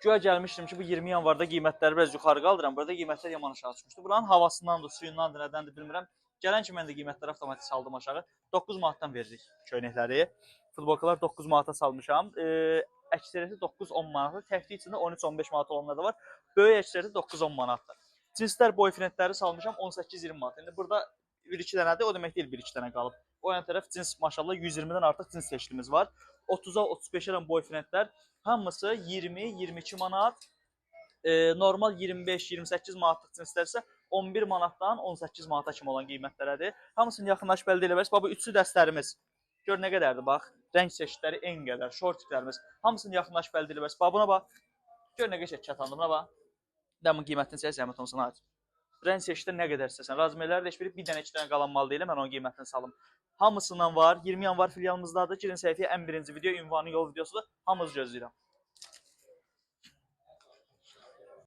Güya gəlmişdim ki, bu 20 yanvarda qiymətləri biraz yuxarı qaldıram. Burada qiymətlər yaman aşağı düşmüşdü. Buranın havasındandır, suyundandır, nədəndir bilmirəm. Gələn kimi mən də qiymətləri avtomatik saldım aşağı. 9 manatdan veririk köynəkləri. Futbolkalar 9 manata salmışam. Əksəriyyəti 9-10 manatdır. Təkli içində 13-15 manat olanlar da var. Böyük əksəriyyəti 9-10 manatdır. Cinslər boyfriendləri salmışam 18-20 manat. İndi burada 1-2 dənədir, o demək deyil 1-2 dənə qalıb. O yan tərəf cins maşallah 120-dən artıq cins seçkimiz var. 30-a 35-ə boyfriendlər hamısı 20-22 manat. Normal 25-28 manatlıq cinslər isə 11 manatdan 18 manata kimi olan qiymətlərədir. Hamısını yaxınlaşıb əldə eləmək. Bu üçlü dəstlərimiz. Gör nə qədərdir, bax. Rəng çeşidləri eyni qədər, şortiklərimiz. Hamısını yaxınlaşıb əldə eləmək. Buna bax. Gör nə qəşəng kətandır, buna bax. Dəmin qiymətini seç, zəhmət olsun, aç. Rəng çeşidləri nə qədər istəsən. Razmerləri də heç biri bir dənə, iki dənə qalan mal deyil, mən onun qiymətini salım. Hamısından var. 20 yanvar filialımızdadır. Girin səhifəyə ən birinci video ünvanı yol videosudur. Hamınızı gözləyirəm.